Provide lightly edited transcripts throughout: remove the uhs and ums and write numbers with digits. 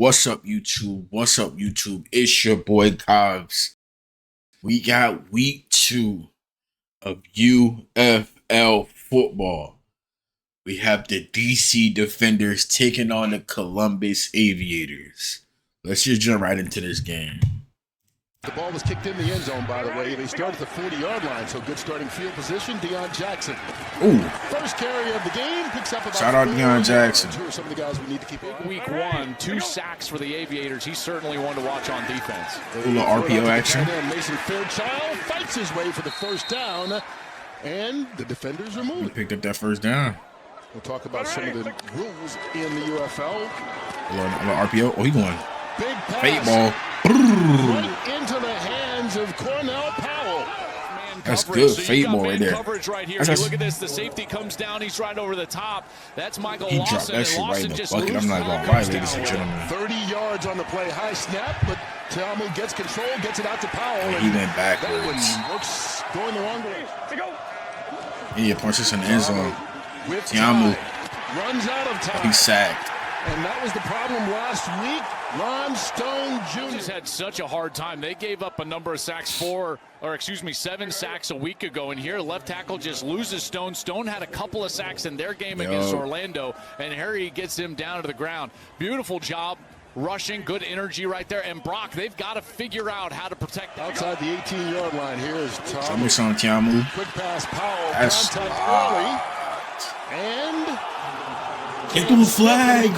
What's up, YouTube? What's up, YouTube? It's your boy Cobbs. We got week 2 of UFL football. We have the DC Defenders taking on the Columbus Aviators. Let's just jump right into this game. The ball was kicked in the end zone, by the way. They started at the 40-yard line, so good starting field position. Deion Jackson. Ooh. First carry of the game, picks up about Shout out Deion Jackson. Two are some of the guys we need to keep up. Week 1, 2 sacks for the Aviators. He's certainly one to watch on defense. A little RPO action. Mason Fairchild fights his way for the first down, and the defenders are moving. He picked up that first down. We'll talk about some of the rules in the UFL. A little RPO. Oh, he going. Big pass. Fade ball. Right into the hands of Cornell Powell. That's good fade ball right there. Coverage right here. You look at this. The safety comes down. He's right over the top. That's Michael He Lawson. dropped that shit right in the bucket. I'm not going to lie, ladies and gentlemen. 30 yards on the play. High snap, but Tiamu gets control, gets it out to Powell. He went backwards. That one looks going the wrong way. He punches in the end zone. Tiamu runs out of time. He's sacked. And that was the problem last week. Ron Stone Jr. Just had such a hard time. They gave up a number of sacks, 7 sacks a week ago. And here, left tackle just loses Stone. Stone had a couple of sacks in their game against Orlando, and Harry gets him down to the ground. Beautiful job rushing, good energy right there. And Brock, they've got to figure out how to protect that. Outside the 18-yard line, here's Tom. Show me some Tiamu. Quick pass, Powell. That's contact early. And get through the flag.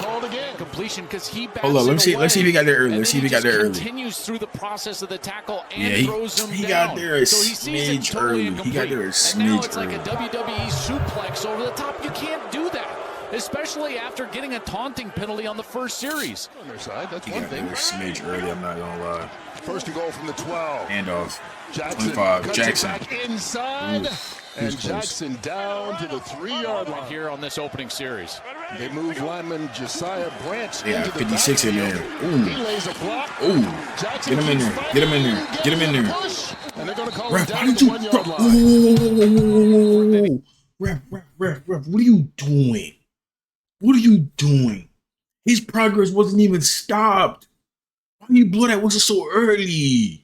Completion because he hold up, let's see if he got there early. Let's see if he got there early. Continues through the process of the tackle and throws him he down. Got there a smidge early. He got there a smidge early. And now it's like a WWE suplex over the top. You can't do that, especially after getting a taunting penalty on the first series. On their side, that's he one got thing. There a smidge early. I'm not gonna lie. First to goal from the 12. Handoff. Jackson 25. Jackson. Back inside. Oof. And Jackson down to the 3-yard line here on this opening series. They move lineman Josiah Branch into the 56 in there. Ooh. He lays a block. Ooh. Jackson get him in there. Fighting. Get him in there. Get him in there. And they're going to call Ref, him down to the 1-yard line. Ref, what are you doing? What are you doing? His progress wasn't even stopped. Why you blow that whistle so early?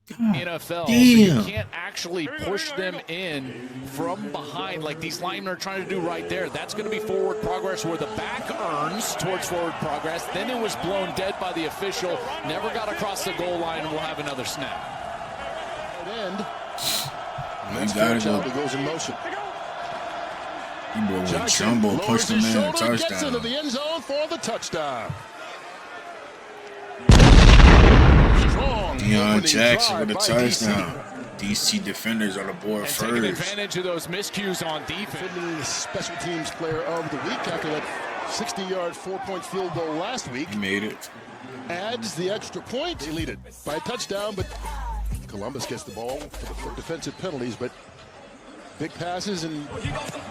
NFL, damn. So you can't actually push them in from behind like these linemen are trying to do right there. That's going to be forward progress where the back earns towards forward progress. Then it was blown dead by the official. Never got across the goal line, and we'll have another snap. End. He got it. He goes in motion. He blew a jumbo, pushed him in, touchdown. Gets into the end zone for the touchdown. Deion Jackson with a touchdown. DC Defenders on the board first. Taking advantage of those miscues on defense. Special teams player of the week after that 60-yard 4-point field goal last week. He made it. Adds the extra point. They lead it by a touchdown, but Columbus gets the ball for defensive penalties, but big passes and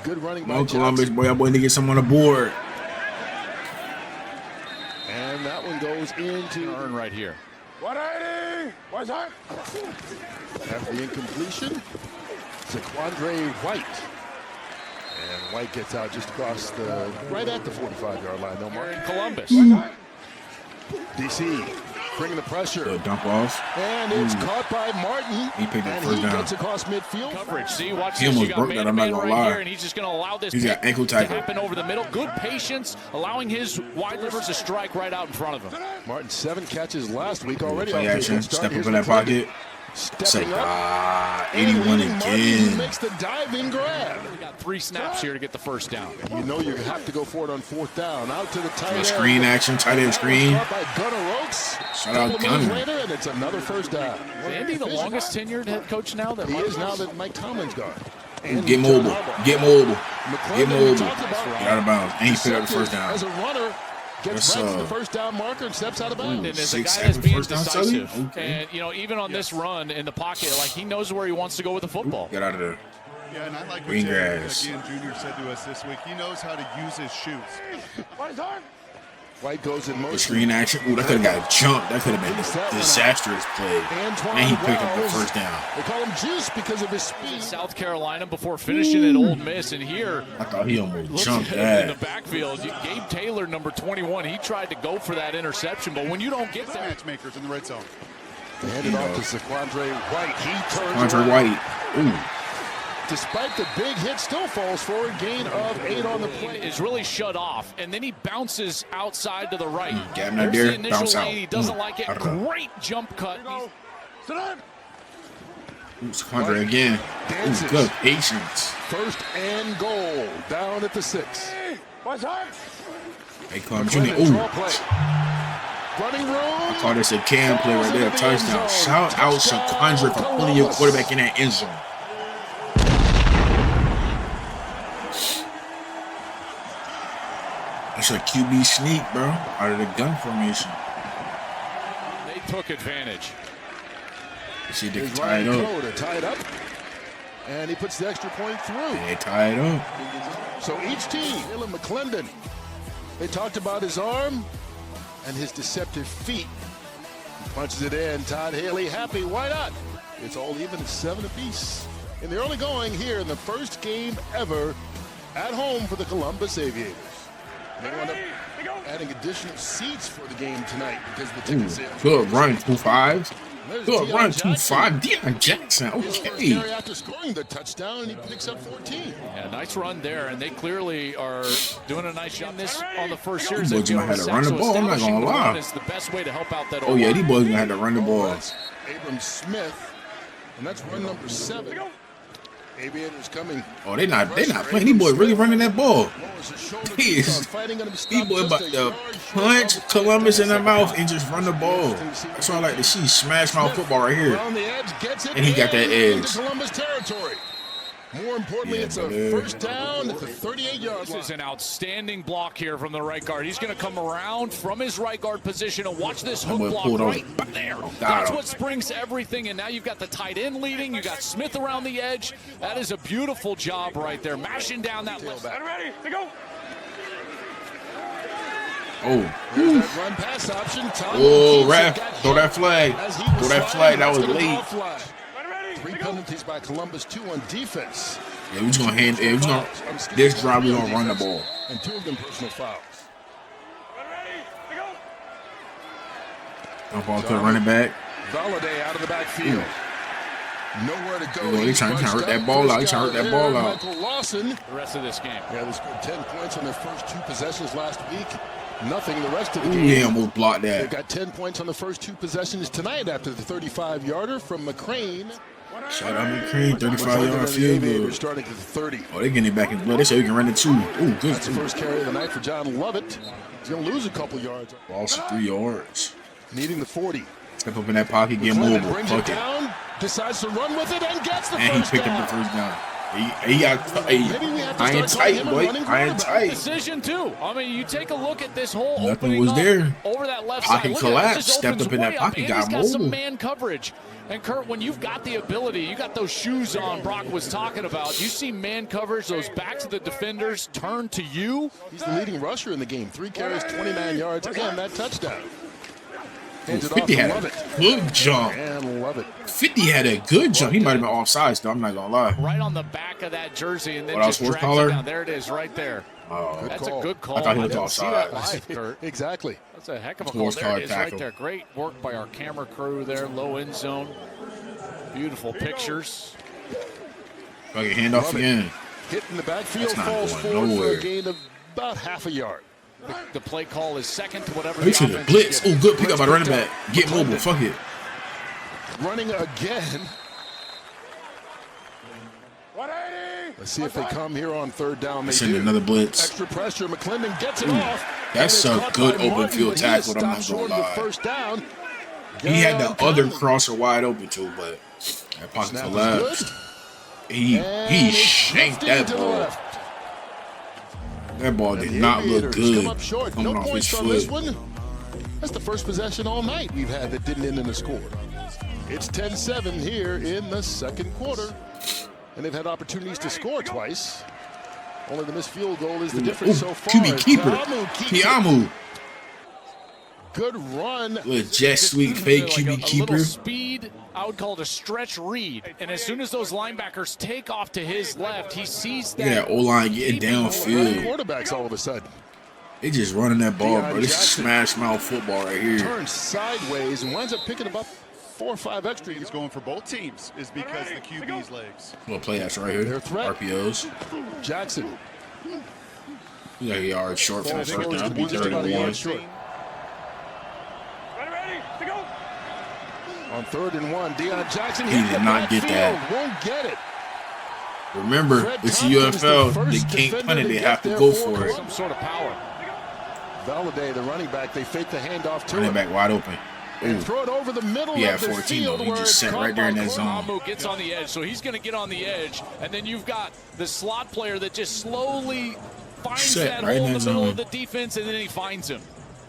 good running by Columbus, boy, I'm going to get someone on the board. And that one goes into earn right here. 180. What's that? After the incompletion, Zaquandre White. And White gets out just across the, right at the 45-yard line. No more. In Columbus. DC bringing the pressure. Good dump off. And it's caught by Martin. He picked it and first he down. Gets across midfield. Coverage. See, watch he this. almost You got broke that. I'm not gonna lie. Here, and he's just going to allow this. He's got ankle to tackle. happen over the middle. Good patience, allowing his wide receivers to strike right out in front of him. Martin 7 catches last week already. Play action. Step up in that pocket. Say, 81 again. Makes the diving grab. We got 3 snaps here to get the first down. You know you have to go for it on 4th down. Out to the tight end. Screen action, tight end screen. By Gunnar Oaks. Shout out Gunnar. Later, and it's another first down. Is Andy the longest tenured head coach now? He is now that Mike Tomlin's gone. Get mobile. Get mobile. Get mobile. Get out of bounds. And he picked up the first down. As a runner, gets right to the first down marker and steps out of bounds. And as a guy that's being decisive, and you know, even on this run in the pocket, like he knows where he wants to go with the football. Get out of there. Yeah, and I like what Green Jerry grass. Jr. said to us this week. He knows how to use his shoes. White goes in The motion. screen action. Ooh, that could have got jumped. That could have been a disastrous play. And he picked up the first down. They call him Juice because of his speed. South Carolina before finishing at Ole Miss, and here I thought he almost look jumped at that. in the backfield. Gabe Taylor, number 21, he tried to go for that interception, but when you don't get there, Matchmakers in the red zone. They hand it off to Zaquandre White. He turns Andre around. White. Ooh. Despite the big hit, still falls for a gain of 8 on the play. is really shut off, and then he bounces outside to the right. Got him out There's there, the initial bounce out. lane. He doesn't like it. I don't know. Great jump cut. Ooh, Andre again. Ooh, good patience. First and goal, down at the 6. Hey, Clem Jr. McClellan, Ooh. draw play. Running room. I call this a cam play right there. Touchdown. Shout out Shaquandre for pulling your quarterback in that end zone. That's a QB sneak, bro. Out of the gun formation. They took advantage. You see, they Here's tie it Ryan up. Crow to tie it up. And he puts the extra point through. They tie it up. So each team, Dylan McClendon, they talked about his arm and his deceptive feet. He punches it in. Todd Haley happy. Why not? It's all even at 7 apiece. In the early going here in the first game ever at home for the Columbus Aviators. They wound up adding additional seats for the game tonight because of the ticket sales. Good run, 2-5. There's Good Deion run, Jackson. 2-5. Deion Jackson. His first Okay. carry after scoring the touchdown, and he picks up 14. Yeah, nice run there, and they clearly are doing a nice job this on the first These series. boys gonna have to run the ball, I'm not gonna lie. It's the best way to help out that. Oh, yeah, these boys gonna have to run the ball. That's Abram Smith, and that's run number 7. Aviators coming. Oh, they not playing. These boys really running that ball. Lowers his shoulder. These Fighting gonna be These stopped boys just about a to yard punch short. Columbus in the mouth and just run the ball. That's what I like to see. Smash mouth football right here. Around the edge, gets it And he got that into edge. Columbus territory. More importantly, Yeah, it's a brother. first down at the 38-yard This line. is an outstanding block here from the right guard. He's going to come around from his right guard position and watch this hook boy block pulled right over. there. Got That's him. what springs everything, and now you've got the tight end leading. You got Smith around the edge. That is a beautiful job right there, mashing down that left. Ready to go. Oh, There's that run pass option. Tom oh, Keats ref, got throw hit that flag. as he Throw was that sliding. flag. That That's was gonna be late. offline. Ready 3 to go. penalties by Columbus, 2 on defense. Yeah, we just gonna hand. Yeah, we just gonna. This drive, we gonna run the ball. And 2 of them personal fouls. Ready to go. Dump off to the running back. Valladay out of the backfield. Nowhere to go. Oh, they He's trying to bunched hurt that up. ball out. First He trying to hurt guy that ball there, out. Michael Lawson. The rest of this game. Yeah, they scored 10 points on their first 2 possessions last week. Nothing the rest of the Ooh, game. he almost blocked They that. got 10 points on the first 2 possessions tonight after the 35-yarder from McCrane. Shout out McCrane, 35-yard The field Aviators goal. starting at the 30. Oh, they getting it back in blood. They say we can run it too. Ooh, good. That's the first carry of the night for John Lovett. He's going to lose a couple yards. Lost 3 yards. Needing the 40. Step up in that pocket, get McClellan mobile. brings it Fuck it. down, decides to run with it, and gets the And he first picked down. up the first down. He got Maybe we have to I ain't start calling tight, him a boy. running I ain't quarterback. tight. Decision too. I mean, you take a look at this whole Nothing opening was up there. over that left Pocket side. Look at that. It collapsed. just Stepped opens up in that way pocket, and got he's got some mobile. man coverage. And Kurt, when you've got the ability, you got those shoes on Brock was talking about. You see man coverage, those backs of the defenders turn to you. He's the leading rusher in the game. 3 carries, 29 yards, and that touchdown. Hands it off 50 to had a Lovett. good jump. And Lovett. 50 had a good jump. He might have been offsides, though. I'm not going to lie. Right on the back of that jersey, and then What just else, drags horse collar? it down. There it is, right there. Oh, That's call. a good call. I thought he was didn't see that offside. live, Kurt. Exactly. That's a heck of a call. Horse There collar it is, tackle. right there. Great work by our camera crew there. Low end zone. Beautiful pictures. fucking hand off Lovett. again. Hit in the backfield, That's not falls going forward for nowhere. a gain of about half a yard. The play call is second to whatever He the to the offense blitz. is Oh, good pick up by the running back. Get mobile. Fuck it. Running again. Let's see if they come here on 3rd down. They Send do. another blitz. Extra pressure. McClendon gets it off. That's And a it's good caught by open Martin, field but he is tackle, I'm not stopped short gonna of the lie. first down. He had the Down other Conley. crosser wide open too, but that pocket Snap is collapsed. good. He And it's shanked drifting that to the ball. left. That ball And did the not look Aviators good come up short. coming No off his points on this foot. one. That's the first possession all night we've had that didn't end in a score. It's 10-7 here in the second quarter. And they've had opportunities to score twice. Only the missed field goal is the difference Ooh, so far. QB keeper. Tamu keeps it. Tiamu. good run. Little jet sweep fake QB a keeper. little speed, I would call it a stretch read. And as soon as those linebackers take off to his left, he sees that. Yeah, O-line getting downfield. Quarterbacks all of a sudden. They just running that ball, bro. This is smash mouth football right here. Turns sideways and winds up picking him up 4 or 5 extra. He's going for both teams is because the QB's legs. Little play action right here. Their threat. RPOs. Jackson. You got a yard short for the first Goes down. to Be just about a 31. yard short. Ready to go. On 3rd and 1, Deion Jackson. He did not get that. Won't get it. Remember, Fred it's the Thompson's the UFL. first They can't defender punt it. to They get have to there go for for it. Some sort of power. Valladay, the running back, they fake the handoff to Running him. back wide open. And Ooh. throw it over the middle Yeah, of the 14 field though. He where just it's sat caught right there in by that zone. Amu gets on the edge, so he's going to get on the edge, and then you've got the slot player that just slowly finds Set that right hole in in the that middle zone. of the defense, and then he finds him.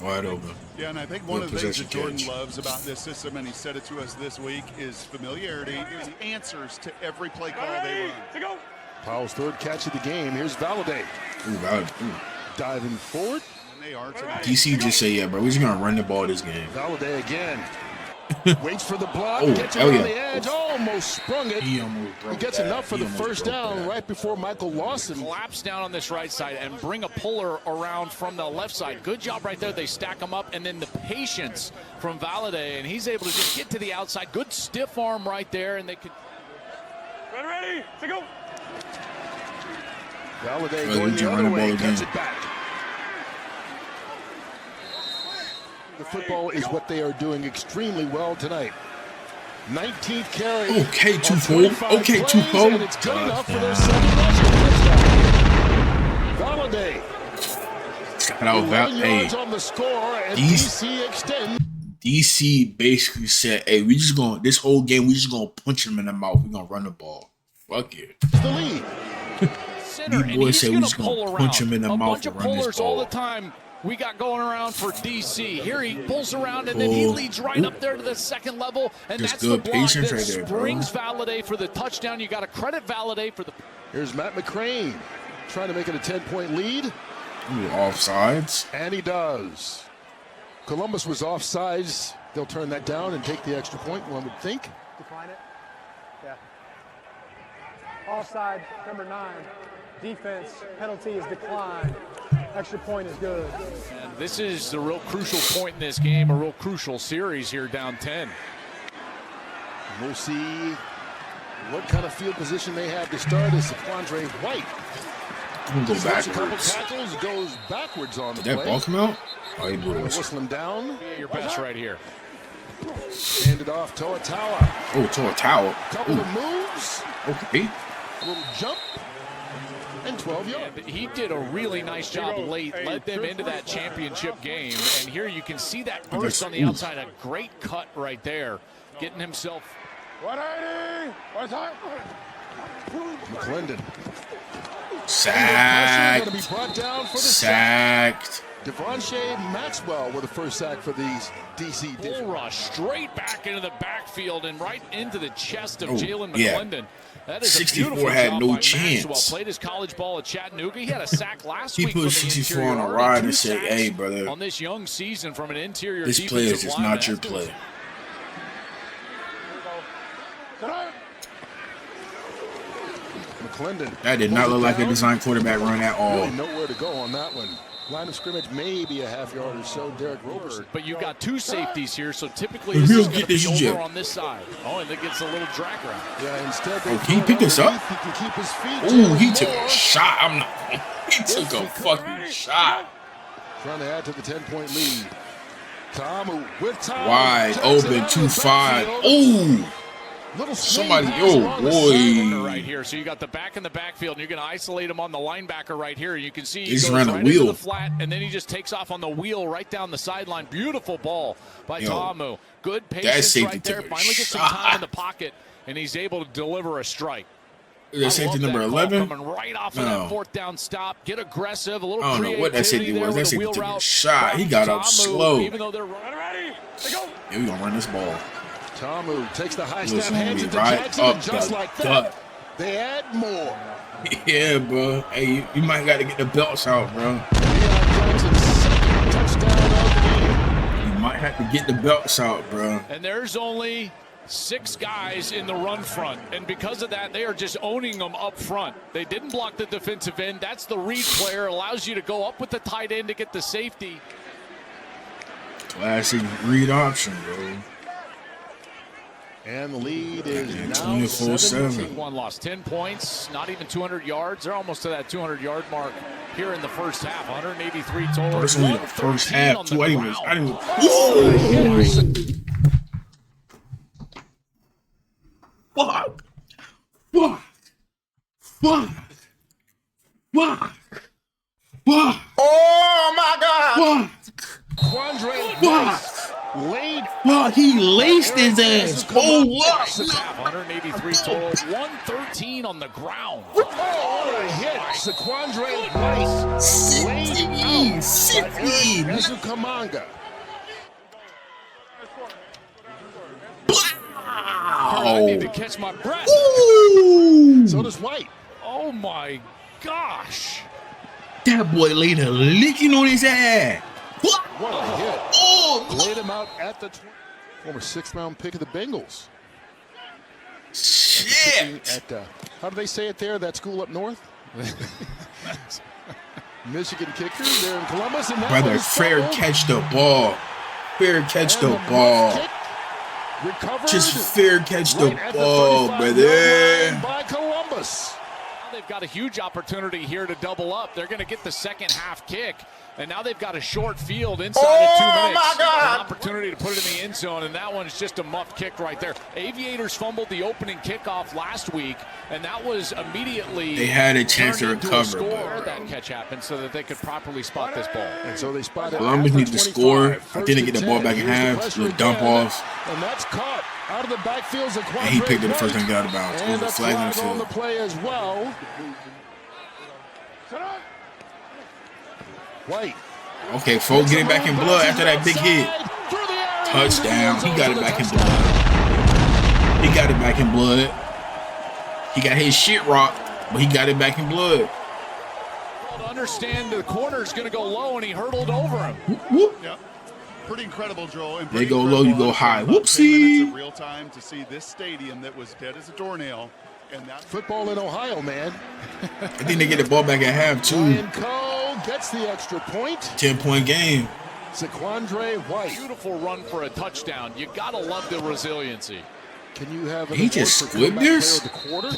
Wide open. Yeah, and I think one Good of the things that possession Jordan catch. loves about this system, and he said it to us this week, is familiarity and answers to every play call they Ready run. to go. Powell's 3rd catch of the game. Here's Valladay. Ooh, valid. Ooh. Diving forward. And they are tonight. DC just say, yeah, bro, we're just going to run the ball this game. Valladay again. Waits for the block. Oh, Gets it hell on yeah. the edge. Almost sprung it. He almost He broke gets that. enough for He the almost first broke down that. right before Michael Lawson. Collapse down on this right side and bring a puller around from the left side. Good job right there. They stack him up, and then the patience from Valladay, and he's able to just get to the outside. Good stiff arm right there, and they could. Ready to go. Valladay Well, going we the can run other the way. ball Cuts again. it back. The football is what they are doing extremely well tonight. 19th carry. Okay, on Tufo. 25 Okay, plays, Tufo. and it's good enough for their Touchdown. 2nd rushing touchdown. Valladay. Shout out 11 Hey, yards on the score, and These- DC extends. DC basically said, hey, we just going this whole game, we just gonna punch him in the mouth. We're gonna run the ball. Fuck it. the lead. Center, These and boys he's say we gonna just gonna pull punch around. him in the a mouth bunch of and run this pullers all ball. the time we got going around for DC. Here he pulls around, and then he leads right up there to the 2nd level, and Just that's the good block patience that right there, bro. springs Valladay for the touchdown. You got to credit Valladay for the. Here's Matt McCrane trying to make it a 10-point lead, Ooh, offsides. and he does. Columbus was offsides. They'll turn that down and take the extra point, one would think. Decline it? Yeah. Offside, number 9. Defense, penalty is declined. Extra point is good. And this is the real crucial point in this game, a real crucial series here, down 10. We'll see what kind of field position they have to start as Quandre White. I'm gonna go Makes a couple backwards. tackles, goes backwards on the Did that play. ball come out? Oh, he blew us. Whistle him down. Your best right here. Handed off Toa Tawa. Oh, tore a towel. Couple of moves, Okay. a little jump, and 12 yards. And he did a really nice job late, led them into that championship game. And here you can see that burst on the outside, a great cut right there, getting himself. 180. What's that? McClendon. Sacked. Going to be brought down for the sack. Sacked. Devonshea Maxwell with the first sack for these DC Bull defense. rush straight back into the backfield and right into the chest of Oh, Jalen yeah. McClendon. That is 64 a beautiful had job no by chance. Maxwell. Played his college ball at Chattanooga. He had a sack last He week. put from the 64 interior. on a Already ride 2 and said, sacks hey, brother, on this young season from an interior this play is defensive just lineman. not your play. McClendon. That did not look like a design quarterback run at all. Really nowhere to go on that one. Line of scrimmage, maybe a half yard or so. Derek Roberson. But you've got 2 safeties here, so typically He'll this is get going to this be jib. over on this side. Oh, and it gets a little drag route. Yeah, instead they Oh, can he throw pick us up? underneath. He can keep his feet. Ooh, he Jalen took Moore a shot. I'm not. He took a fucking shot. Trying to add to the 10-point lead. Tamu with time. Wide Jackson open out of 2-5. the backfield. Ooh. Little swing Somebody, pass oh along the sideline. boy. Right here, so you got the back in the backfield, and you're going to isolate him on the linebacker right here. You can see he He's goes ran a right wheel. into the flat, and then he just takes off on the wheel right down the sideline. Beautiful ball by Yo, Tamu. Good patience safety right there. took a Finally gets some shot. time in the pocket, and he's able to deliver a strike. Is that I safety love number that call 11? coming right off of No. that 4th down stop. Get aggressive, a little I don't know what that creativity safety there was. That with a safety wheel took a route. shot. He got up Tamu, slow. Even though they're running. Ready to go. Yeah, we gonna run this ball. Tamu takes the high Listen, step, hands we it to right Jackson, up and just the like gut. that, they add more. Yeah, bro. Hey, you might got to get the belts out, bro. Deion Jackson's second touchdown of the game. You Had to get the belts out, bro. And there's only 6 guys in the run front, and because of that, they are just owning them up front. They didn't block the defensive end. That's the read player. Allows you to go up with the tight end to get the safety. Classic read option, bro. And the lead is now 24-7. One lost 10 points, not even 200 yards. They're almost to that 200-yard mark here in the first half. 183 total. Oh, this is only the first half, too. I didn't even. Fuck. Fuck. Fuck. Fuck. Fuck. Oh my God! Fuck. Quandre Fuck. laid. Fuck. He laced his ass. Oh, look. 183 total. 113 on the ground. Oh, a hit. Saquandre Rice laid out. 16. Ezukamanga. I need to catch my breath. Ooh. So does White. Oh my gosh. That boy laid a licking on his ass. What a hit. Oh, Laid him out at the former 6th-round pick of the Bengals. shit. At how do they say it there? That school up north? Michigan kicker there in Columbus. And that Brother, was fair fumbled. catch the ball. Fair catch And the muff ball. kick recovered Just fair catch the right at the ball, 35-yard brother. line by Columbus. Now they've got a huge opportunity here to double up. They're going to get the second half kick. And now they've got a short field inside of 2 minutes. An opportunity to put it in the end zone, and that one's just a muff kick right there. Aviators fumbled the opening kickoff last week, and that was immediately They had a chance to turned into a recover, score. but that catch happened so that they could properly spot this ball. And so they spotted Columbus at the needs to 25. score. I First think they and get the ball 10. back in Here's the half. pressure Little dump again. off. And that's caught out of the backfield. And he picked it the first time he got out of bounds. It And was a a flag on the flag on the field. play as well. White. Okay, folks, get it back in blood after that big hit. Touchdown. He got it back in blood. He got it back in blood. He got his shit rocked, but he got it back in blood. Well, to understand the corner's going to go low, and he hurdled over him. Whoop, whoop. Yeah. Pretty incredible, Joel. And They pretty go low, you incredible go high. about 10 Whoopsie. minutes of real time to see this stadium that was dead as a doornail. And that Football in Ohio, man. I think they get the ball back at half, too. Ryan Cole gets the extra point. 10-point game. Saquandre White. Beautiful run for a touchdown. You got to love the resiliency. Can you have an He award just for squibbed comeback this? player of the quarter?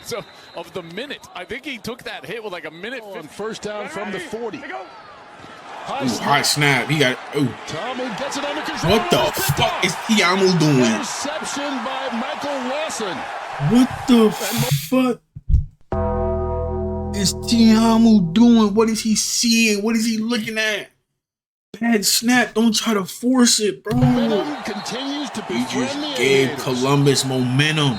So, of the minute. I think he took that hit with like a minute. On first down from the 40. High Ooh, high snap. He got it. Ooh. Tamu gets it under control. What the fuck is Tiamu doing? Interception by Michael Lawson. What the fuck is Tiamu doing? What is he seeing? What is he looking at? Bad snap. Don't try to force it, bro. Momentum continues to He befriend just the gave Aviators. Columbus momentum.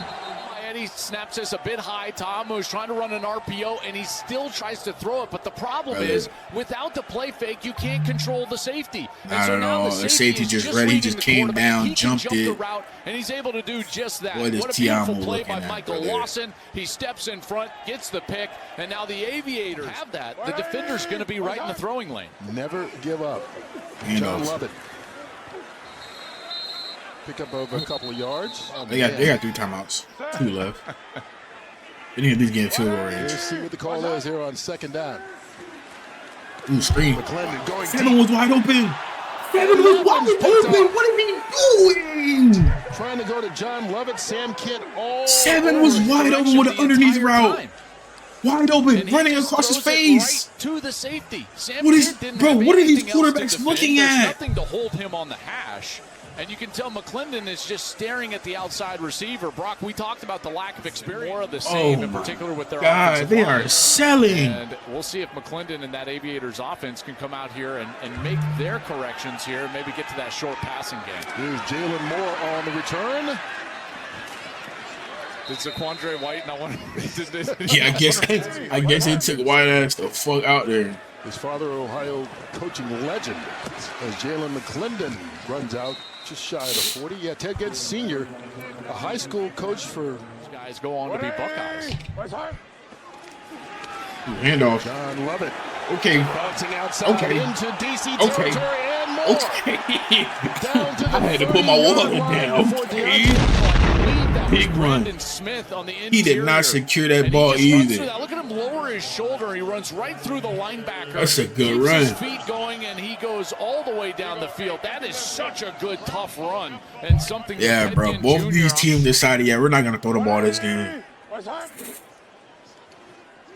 And he snaps this a bit high. Tamu's trying to run an RPO, and he still tries to throw it. But the problem Brother. is, without the play fake, you can't control the safety. And I don't now know. The safety safety is just ready. He reading just the came quarterback. down, He can jumped jump the it. route, and he's able to do just that. What is What a beautiful Tiamu play looking by at, Michael brother? Lawson. He steps in front, gets the pick, and now the Aviators have that. The defender's going to be right in the throwing lane. Never give up. You John know, Lovett. Pick up over a couple of yards. Oh, they got 3 timeouts. 2 left. They need to at least get in field goal range. Let's see what the call is here on second down. Ooh, screen. McClendon going Seven deep. was wide open. Seven was wide open. What is he doing? Trying to go to John Lovett, Sam Kidd all 7 was over. wide open with an underneath route. Wide open, And he running just across his throws it face. right to the safety. Sam What is- Kidd didn't bro, have what are these anything else to quarterbacks defend. looking There's at? nothing to hold him on the hash. And you can tell McClendon is just staring at the outside receiver. Brock, we talked about the lack of experience. More of the same, in my particular with their God, offensive they line. are selling. And we'll see if McClendon and that Aviators offense can come out here and make their corrections here and maybe get to that short passing game. Here's Jalen Moore on the return. Did Zaquandre White not want to? Yeah, I guess they took white ass the fuck out there. His father, Ohio coaching legend, as Jalen McClendon runs out just shy of the 40. Yeah, Ted Getz Sr., a high school coach for These guys go on to be Buckeyes. Handoff. John Lovett. Okay. Bouncing outside Okay. into DC territory and more. Okay. Down to the I had to put my water 30-yard line down. before Okay. Big run. Smith on the interior. He did not secure that And ball he just runs either. through that. Look at him lower his shoulder. He runs right through the linebacker. That's a good keeps run. His feet going, and he goes all the way down the field. That is such a good, tough run, and something. Yeah, that bro. Ted Both Ginn of these Jr. teams decided, yeah, we're not gonna throw the ball this game.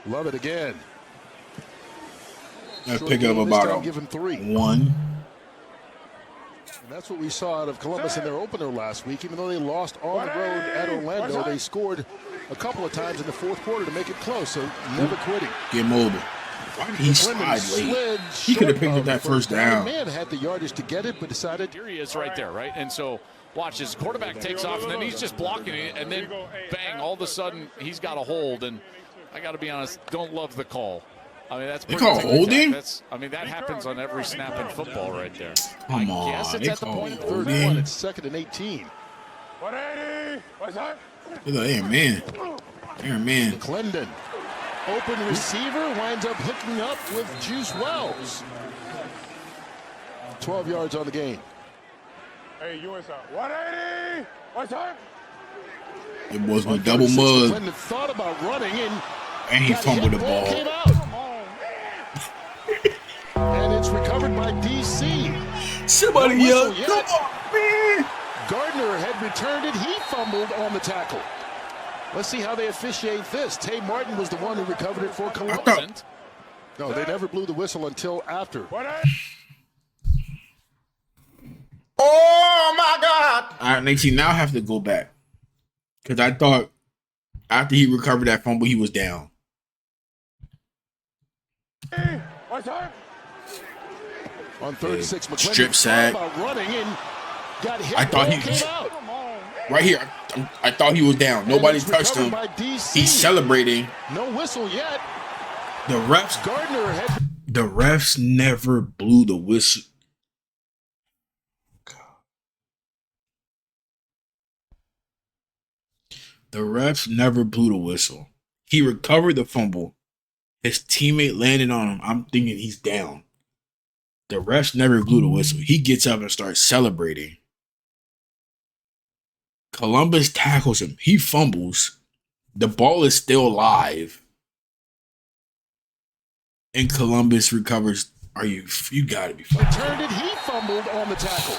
Love it again. I Short pick up gain, this about time give him 3. 1. And that's what we saw out of Columbus in their opener last week. Even though they lost on the road at Orlando, they scored a couple of times in the fourth quarter to make it close, so never quitting. Get mobile. Why did he slide late? He could have picked up that first down. Man had the yardage to get it, but decided. Here he is right there, right? And so watch, his quarterback takes off, and then he's just blocking it, and then bang, all of a sudden he's got a hold. And I got to be honest, don't love the call. I mean, that's They pretty call tic-tac. holding? I mean, that happens on every snap in football right there. Come I guess on, it's they at the call point of Third holding. one, it's 2nd and 18. 180. What's that? Look at Aaron Man. Aaron Man. Clendon, open receiver, winds up hooking up with Juice Wells. 12 yards on the game. Hey, you inside. 180. What's that? It was with 136, double mud, Clendon thought about running and he got fumbled the hit, ball came ball. out. And it's recovered by DC. Somebody No yelled, whistle "Come yet. on, man!" Gardner had returned it. He fumbled on the tackle. Let's see how they officiate this. Tay Martin was the one who recovered it for Columbus. No, they never blew the whistle until after. 180. Oh my God! All right, Nate, now I have to go back because I thought after he recovered that fumble, he was down. What's that? On 36, McClendon Strip sack. thought about running and got hit. I thought ball he- came out. Right here, I thought he was down. Nobody And it's touched him. recovered by DC. He's celebrating. No whistle yet. The refs never blew the whistle. The refs never blew the whistle. He recovered the fumble. His teammate landed on him. I'm thinking he's down. The refs never blew the whistle. He gets up and starts celebrating. Columbus tackles him. He fumbles. The ball is still live. And Columbus recovers. You gotta be fucking. Returned it. He fumbled on the tackle.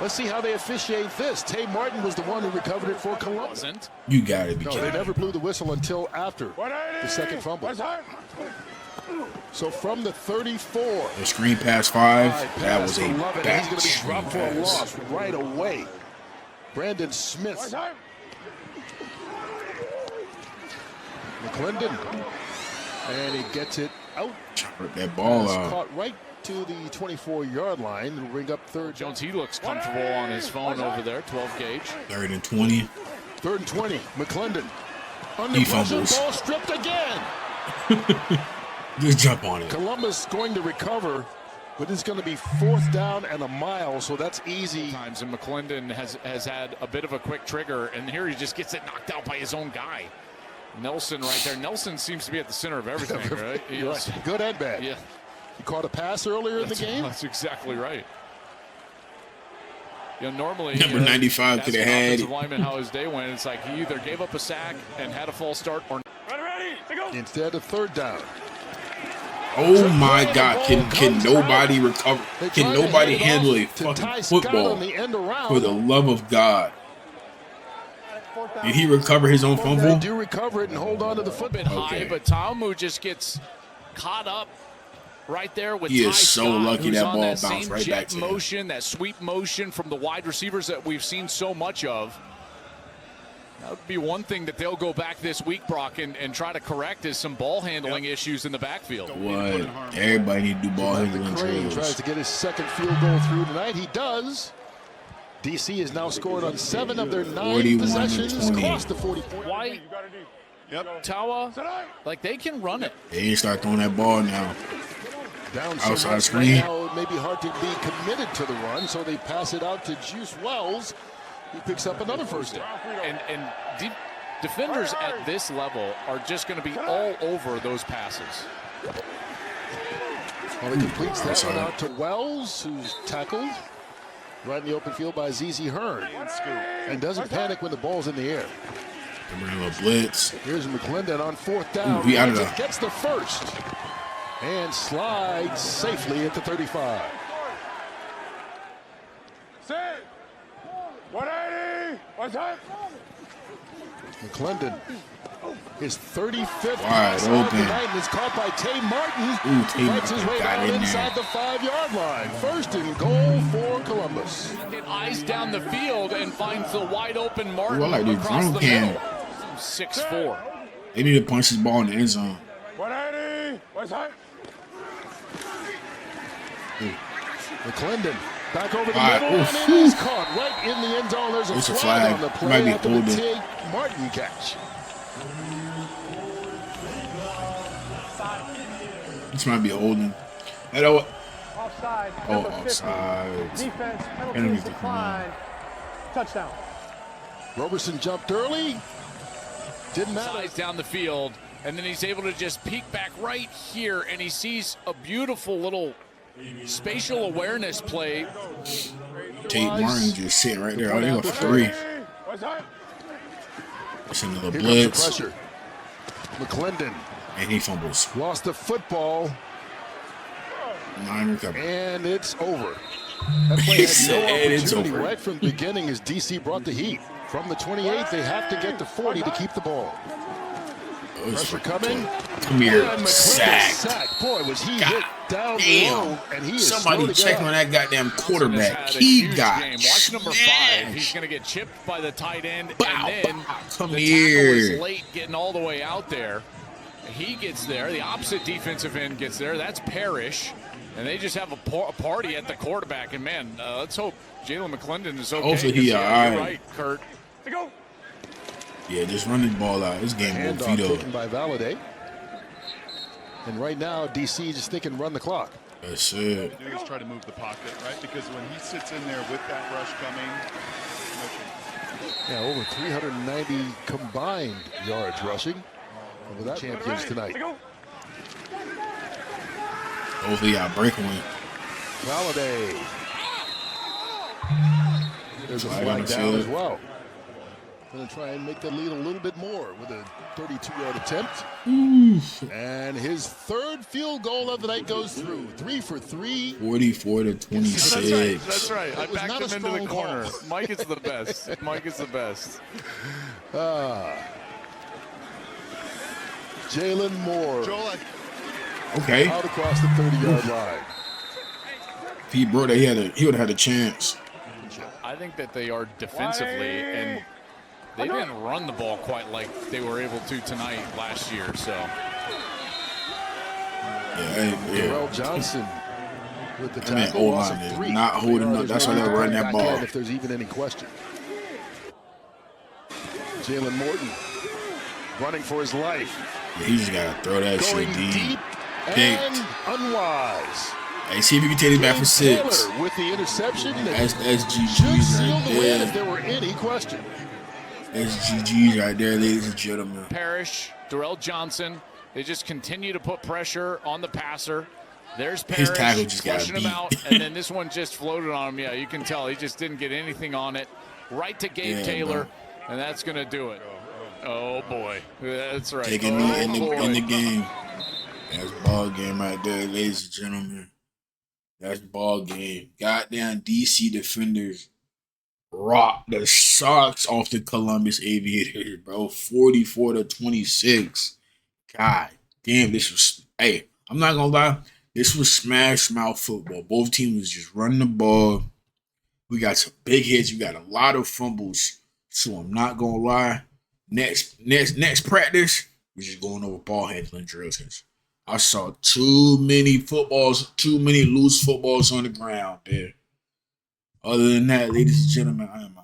Let's see how they officiate this. Tay Martin was the one who recovered it for Columbus. You gotta be No, kidding. they never blew the whistle until after 180. the second fumble. What's that? So from the 34, The screen pass 5. high That pass was to a Lovett. bad He's going to be screen dropped for a pass. loss right away. Brandon What's Smith, that? McClendon, and he gets it out. Rip that ball It's out. caught right to the 24-yard line. It'll bring up third Jones, he looks comfortable on his phone over there, 12 gauge. 3rd and 20. 3rd and 20. McClendon under He pressure, fumbles. ball stripped again. Just jump on it. Columbus going to recover, but it's going to be 4th down and a mile, so that's easy. Times, and McClendon has had a bit of a quick trigger, and here he just gets it knocked out by his own guy. Nelson right there. Nelson seems to be at the center of everything, right? You're right. Good and bad. Yeah. He caught a pass earlier in the game. That's exactly right. You know, normally Number 95 ask could have an had offensive it. lineman how his day went. It's like he either gave up a sack and had a false start, or Ready. Go. Instead of 3rd down. Oh my God! Can nobody recover? They Can try to nobody hand it handle a off to Ty fucking Scott football? on the end around. For the love of God! Did he recover his own They fumble? do recover it and hold on to the a football. bit high, Okay. but Talmu just gets caught up right there with He Ty is so Scott, lucky who's that on ball that bounced same right jet back to him. motion, that sweep motion from the wide receivers that we've seen so much of. That would be one thing that they'll go back this week, Brock, and try to correct is some ball handling issues in the backfield. What? Everybody need to do ball handling Crane tries drills. to get his second field goal through tonight. He does. DC has now scored on 7 of their 9 41 possessions, to 20. across the 40-point. Why, You got to do. Yep. Tawa, Tonight. like they can run it. They need to start throwing that ball now. Down so Outside much screen. right now, it may be hard to be committed to the run, so they pass it out to Juice Wells. He picks up another first down. And defenders at this level are just going to be all over those passes. Well, he completes that one out to Wells, who's tackled right in the open field by ZZ Hearn. And doesn't panic when the ball's in the air. Bring a little blitz. Here's McClendon on 4th down. He out of there. Gets the first. And slides safely at the 35. Sit. 180. What's that? McClendon, his 35th Wide pass of open. the night, and is caught by Tay Martin. Ooh, Tay Fights his way got down in inside there. the 5-yard line. First and goal for Columbus. Get eyes down the field and finds the wide open Martin Ooh, I like this across drum the cam. middle. 6'4". They need to punch this ball in the end zone. 180. What's that? McClendon back over the All right. middle, Ooh, and it is caught right in the end zone. There's a It's a flag flag. on the It play might be after the holding. Tay Martin catch. This might be holding. Hey, oh, Offside. oh, Number 50. offside. Defense, Enemy penalties to declined. Touchdown. Roberson jumped early. Didn't matter. Eyes down the field, and then he's able to just peek back right here, and he sees a beautiful little spatial awareness play. Tate Martin just sitting right there. Oh, they go for 3. What's that? It's another Here blitz. comes the pressure. McClendon And he fumbles. lost the football, 9 recovery. and it's over. That play He had said no it's opportunity over. right from the beginning as DC brought the heat. From the 28, they have to get to 40 to keep the ball. Oh, it's Pressure coming. Come here. And McClendon Sack. sacked. Boy, was he God hit down damn. low, and he is slow Somebody to check get on up. that goddamn Has quarterback. had a He huge got game. Watch number 5. smashed. He's going to get chipped by the tight end, Bow, and then bow. Come the here. tackle is late getting all the way out there. He gets there. The opposite defensive end gets there. That's Parrish. And they just have a party at the quarterback. And, man, let's hope Jalen McClendon is okay. Hopefully he 'cause, all you're right. right, Kurt. Go. Yeah, just run this ball out. This game will Handoff veto. taken by Valladay. And right now, DC just thinking run the clock. That's it. Do is try to move the pocket, right? Because when he sits in there with that rush coming, Yeah, over 390 combined yards rushing. Over the champions tonight. Go. Hopefully y'all break one. Valladay. There's a Flag on flag the down field. as well. Going to try and make the lead a little bit more with a 32-yard attempt. And his third field goal of the night goes through. 3 for 3. 44 to 26. That's right. I It was backed not a him into the strong corner. call. Mike is the best. Mike is the best. Jalen Moore Joel, Okay. out across the 30-yard line. If he brought that, he would have had a chance. I think that they are defensively, and they didn't run the ball quite like they were able to tonight last year. So Yeah. Darrell Johnson with the That man tackle. Loss O-line of is 3. not holding up. Yards That's why ready they're to running bring that back ball. in if there's even any question. Jalen Morton running for his life. Yeah, he just gotta throw that Going shit deep. deep Picked. and unwise. Hey, see if you can take this back for 6. Taylor with the interception. That That's should GG's seal right the win if there. there were any question. That's GG's right there, ladies and gentlemen. Parrish, Darrell Johnson, they just continue to put pressure on the passer. There's His Parrish tackle just got flushing him beat. out, and then this one just floated on him. Yeah, you can tell he just didn't get anything on it. Right to Gabe Yeah, Taylor, bro. and that's going to do it. Oh boy, that's right. Taking me in boy. the game. That's ball game right there, ladies and gentlemen. That's ball game. Goddamn DC defenders rock the socks off the Columbus Aviators, bro. 44 to 26. God damn, this was. Hey, I'm not gonna lie. This was smash mouth football. Both teams was just running the ball. We got some big hits. We got a lot of fumbles. So I'm not gonna lie. Next practice, we're just going over ball handling drills. I saw too many loose footballs on the ground there. Other than that, ladies and gentlemen, I am